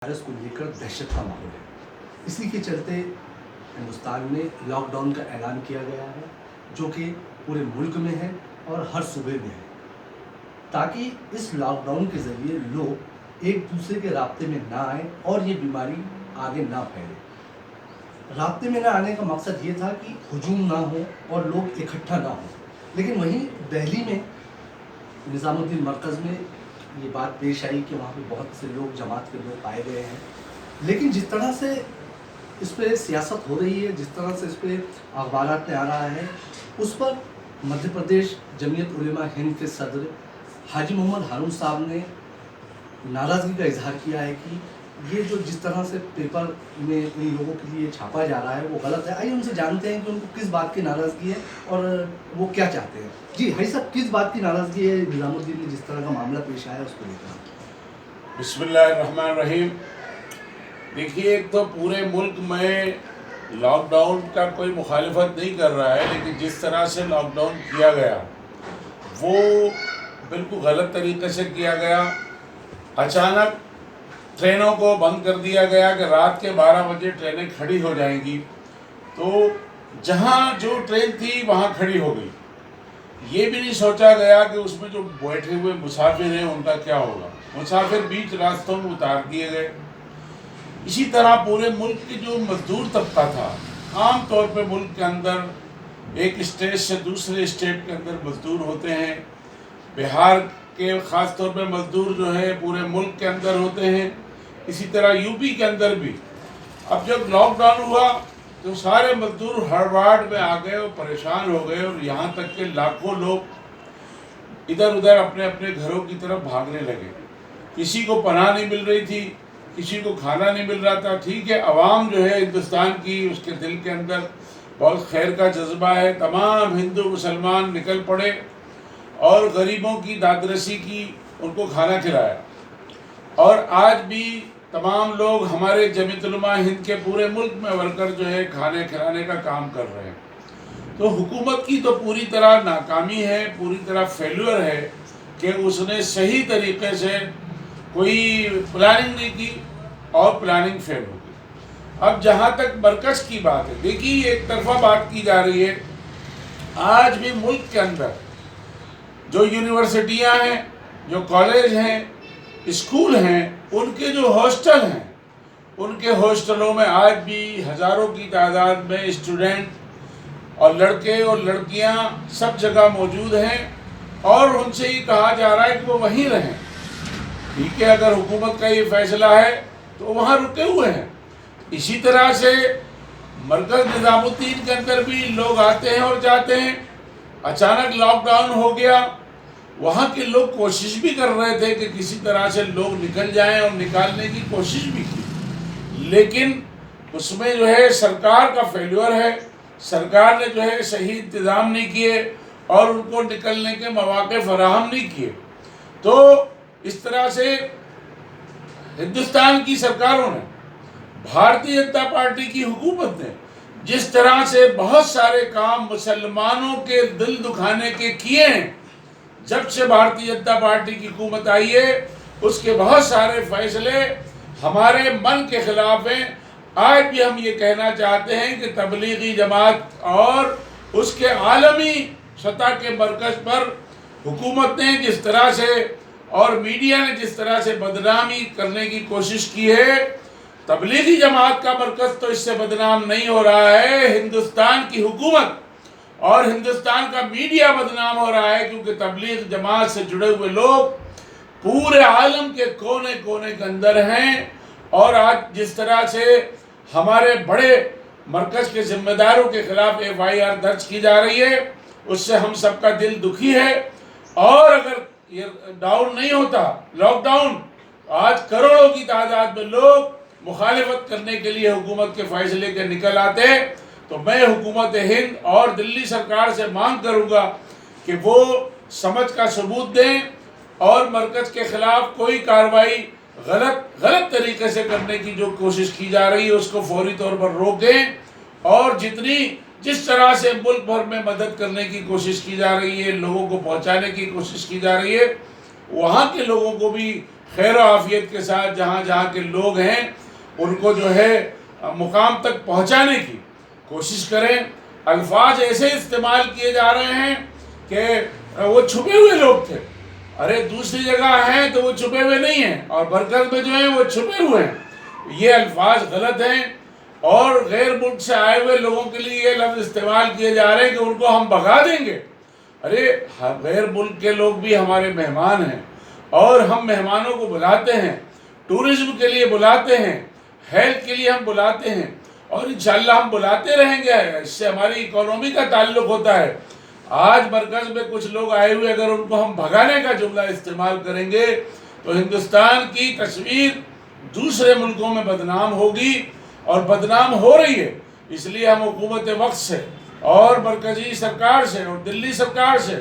Virus को लेकर दहशत का माहौल है। इसी के चलते हिंदुस्तान में लॉकडाउन का ऐलान किया गया है, जो कि पूरे मुल्क में है और हर सूबे में है, ताकि इस लॉकडाउन के ज़रिए लोग एक दूसरे के राब्ते में ना आए और ये बीमारी आगे ना फैले। राब्ते में ना आने का मकसद ये था कि हुजूम ना हो और लोग इकट्ठा ना हो, लेकिन वहीं दिल्ली में निज़ामुद्दीन मरकज़ में ये बात पेश आई कि वहाँ पे बहुत से लोग जमात के लोग पाए गए हैं। लेकिन जिस तरह से इस पर सियासत हो रही है, जिस तरह से इस पर अखबारात में आ रहा है, उस पर मध्य प्रदेश जमीयत उलेमा हिंद के सदर हाजी मोहम्मद हारून साहब ने नाराज़गी का इजहार किया है कि ये जो जिस तरह से पेपर में इन लोगों के लिए छापा जा रहा है वो गलत है। आइए उनसे जानते हैं कि उनको किस बात की नाराज़गी है और वो क्या चाहते हैं। जी हाई साहब, किस बात की नाराज़गी है निज़ामुद्दीन ने जिस तरह का मामला पेश आया उसको लेकर? बिस्मिल्लाहिर्रहमानिर्रहीम। देखिए, एक तो पूरे मुल्क में लॉकडाउन का कोई मुखालिफत नहीं कर रहा है, लेकिन जिस तरह से लॉकडाउन किया गया वो बिल्कुल गलत तरीके से किया गया। अचानक ट्रेनों को बंद कर दिया गया कि रात के 12 बजे ट्रेनें खड़ी हो जाएंगी, तो जहाँ जो ट्रेन थी वहाँ खड़ी हो गई। ये भी नहीं सोचा गया कि उसमें जो बैठे हुए मुसाफिर हैं उनका क्या होगा। मुसाफिर बीच रास्तों में उतार दिए गए। इसी तरह पूरे मुल्क के जो मजदूर तबका था, आम तौर पे मुल्क के अंदर एक स्टेट से दूसरे स्टेट के अंदर मजदूर होते हैं। बिहार के ख़ास तौर पे मजदूर जो है पूरे मुल्क के अंदर होते हैं। इसी तरह यूपी के अंदर भी। अब जब लॉकडाउन हुआ तो सारे मजदूर हड़बड़ाहट में आ गए और परेशान हो गए, और यहाँ तक के लाखों लोग इधर उधर अपने अपने घरों की तरफ भागने लगे। किसी को पनाह नहीं मिल रही थी, किसी को खाना नहीं मिल रहा था। ठीक है, अवाम जो है हिंदुस्तान की, उसके दिल के अंदर बहुत खैर का जज्बा है। तमाम हिंदू मुसलमान निकल पड़े और गरीबों की दादरसी की, उनको खाना खिलाया। और आज भी तमाम लोग हमारे जमीयत उलमा हिंद के पूरे मुल्क में वर्कर जो है खाने खिलाने का काम कर रहे हैं। तो हुकूमत की तो पूरी तरह नाकामी है, पूरी तरह फेल्यूर है कि उसने सही तरीके से कोई प्लानिंग नहीं की और प्लानिंग फेल हो गई। अब जहाँ तक मरकज़ की बात है, देखिए एक तरफा बात की जा रही है। आज भी मुल्क के अंदर जो यूनिवर्सिटियाँ हैं, जो कॉलेज हैं, स्कूल हैं, उनके जो हॉस्टल हैं, उनके हॉस्टलों में आज भी हज़ारों की तादाद में स्टूडेंट और लड़के और लड़कियां सब जगह मौजूद हैं, और उनसे ये कहा जा रहा है कि वो वहीं रहें। ठीक है, अगर हुकूमत का ये फैसला है तो वहाँ रुके हुए हैं। इसी तरह से मरकज़ निज़ामुद्दीन के अंदर भी लोग आते हैं और जाते हैं। अचानक लॉकडाउन हो गया, वहाँ के लोग कोशिश भी कर रहे थे कि किसी तरह से लोग निकल जाएं, और निकालने की कोशिश भी की, लेकिन उसमें जो है सरकार का फेल्यूर है। सरकार ने जो है सही इंतज़ाम नहीं किए और उनको निकलने के मौके फराहम नहीं किए। तो इस तरह से हिंदुस्तान की सरकारों ने, भारतीय जनता पार्टी की हुकूमत ने जिस तरह से बहुत सारे काम मुसलमानों के दिल दुखाने के किए हैं, जब से भारतीय जनता पार्टी की हुकूमत आई है, उसके बहुत सारे फैसले हमारे मन के खिलाफ हैं। आज भी हम ये कहना चाहते हैं कि तबलीगी जमात और उसके आलमी सतह के मरकज़ पर हुकूमत ने जिस तरह से और मीडिया ने जिस तरह से बदनामी करने की कोशिश की है, तबलीगी जमात का मरकज़ तो इससे बदनाम नहीं हो रहा है, हिंदुस्तान की हुकूमत और हिंदुस्तान का मीडिया बदनाम हो रहा है, क्योंकि तबलीग जमात से जुड़े हुए लोग पूरे आलम के कोने कोने के अंदर हैं। और आज जिस तरह से हमारे बड़े मरकज़ के जिम्मेदारों के खिलाफ FIR दर्ज की जा रही है, उससे हम सबका दिल दुखी है। और अगर ये डाउन नहीं होता, लॉकडाउन, आज करोड़ों की तादाद में लोग मुखालिफत करने के लिए हुकूमत के फैसले के निकल आते। तो मैं हुकूमत हिंद और दिल्ली सरकार से मांग करूंगा कि वो समझ का सबूत दें और मरकज़ के खिलाफ कोई कार्रवाई गलत तरीके से करने की जो कोशिश की जा रही है उसको फौरी तौर पर रोकें। और जिस तरह से मुल्क भर में मदद करने की कोशिश की जा रही है, लोगों को पहुंचाने की कोशिश की जा रही है, वहाँ के लोगों को भी خیر و عافیت کے ساتھ جہاں جہاں کے لوگ ہیں ان کو جو ہے مقام تک پہنچانے کی کوشش کریں۔ الفاظ ایسے استعمال کیے جا رہے ہیں کہ وہ چھپے ہوئے لوگ تھے، ارے دوسری جگہ ہیں تو وہ چھپے ہوئے نہیں ہیں، اور برکت میں جو ہیں وہ چھپے ہوئے ہیں۔ یہ الفاظ غلط ہیں، اور غیر ملک سے آئے ہوئے لوگوں کے لیے یہ لفظ استعمال کیے جا رہے ہیں کہ ان کو ہم بھگا دیں گے۔ ارے غیر ملک کے لوگ بھی ہمارے مہمان ہیں، اور ہم مہمانوں کو بلاتے ہیں، ٹورزم کے لیے بلاتے ہیں، ہیلتھ کے لیے ہم بلاتے ہیں، اور انشاءاللہ ہم بلاتے رہیں گے۔ اس سے ہماری اکانومی کا تعلق ہوتا ہے۔ آج مرکز میں کچھ لوگ آئے ہوئے، اگر ان کو ہم بھگانے کا جملہ استعمال کریں گے تو ہندوستان کی تصویر دوسرے ملکوں میں بدنام ہوگی، اور بدنام ہو رہی ہے۔ اس لیے ہم حکومت وقت سے اور مرکزی سرکار سے اور دلی سرکار سے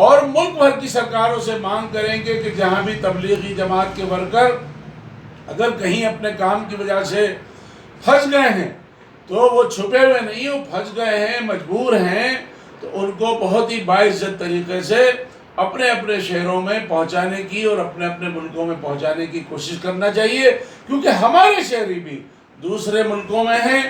اور ملک بھر کی سرکاروں سے مانگ کریں گے کہ جہاں بھی تبلیغی جماعت کے ورکر اگر کہیں اپنے کام کی وجہ سے پھنس گئے ہیں تو وہ چھپے ہوئے نہیں، وہ پھنس گئے ہیں، مجبور ہیں، تو ان کو بہت ہی باعزت طریقے سے اپنے اپنے شہروں میں پہنچانے کی اور اپنے اپنے ملکوں میں پہنچانے کی کوشش کرنا چاہیے، کیونکہ ہمارے شہری بھی دوسرے ملکوں میں ہیں،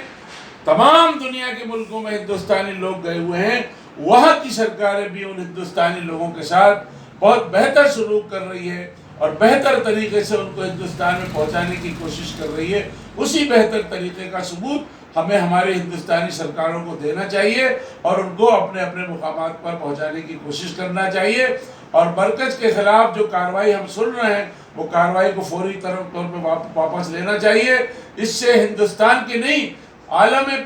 تمام دنیا کے ملکوں میں ہندوستانی لوگ گئے ہوئے ہیں، وہاں کی سرکاریں بھی ان ہندوستانی لوگوں کے ساتھ بہت بہتر سلوک کر رہی ہے اور بہتر طریقے سے ان کو ہندوستان میں پہنچانے کی کوشش کر رہی ہے۔ اسی بہتر طریقے کا ثبوت ہمیں ہمارے ہندوستانی سرکاروں کو دینا چاہیے اور ان کو اپنے اپنے مقامات پر پہنچانے کی کوشش کرنا چاہیے، اور مرکز کے خلاف جو کارروائی ہم سن رہے ہیں وہ کارروائی کو فوری طور پہ واپس لینا چاہیے۔ اس سے ہندوستان کی نہیں،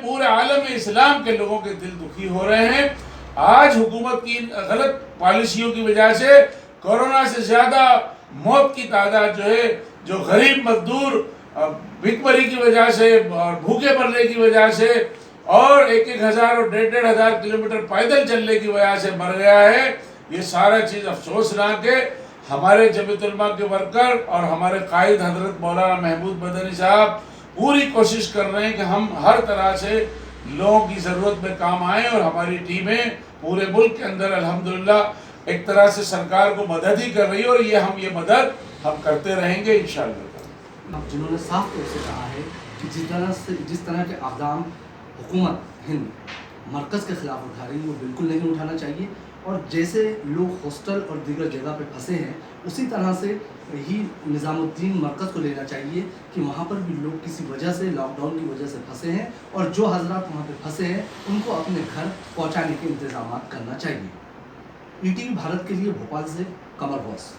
پورے عالم اسلام کے لوگوں کے دل دکھی ہو رہے ہیں۔ آج حکومت کی غلط پالیسیوں کی وجہ سے کورونا سے زیادہ موت کی تعداد جو ہے، جو غریب مزدور بھک مری کی وجہ سے اور بھوکے مرنے کی وجہ سے اور 1,000 اور 1,500 کلومیٹر پیدل چلنے کی وجہ سے مر گیا ہے، یہ سارا چیز افسوسناک ہے۔ ہمارے جمعیت علماء کے ورکر اور ہمارے قائد حضرت مولانا محمود مدنی صاحب پوری کوشش کر رہے ہیں کہ ہم ہر طرح سے لوگوں کی ضرورت میں کام آئیں، اور ہماری ٹیمیں پورے ملک کے اندر الحمدللہ ایک طرح سے سرکار کو مدد ہی کر رہی ہے، اور یہ مدد ہم کرتے رہیں گے انشاءاللہ۔ جنہوں نے صاف طور سے کہا ہے کہ جس طرح کے اقدام حکومت ہند مرکز کے خلاف اٹھا رہی ہے وہ بالکل نہیں اٹھانا چاہیے، اور جیسے لوگ ہاسٹل اور دیگر جگہ پہ پھنسے ہیں اسی طرح سے ہی نظام الدین مرکز کو لینا چاہیے کہ وہاں پر بھی لوگ کسی وجہ سے لاک ڈاؤن کی وجہ سے پھنسے ہیں، اور جو حضرات وہاں پہ پھنسے ہیں ان کو اپنے گھر پہنچانے کے انتظامات کرنا چاہیے۔ ETV بھارت کے لیے بھوپال سے قمر بوس۔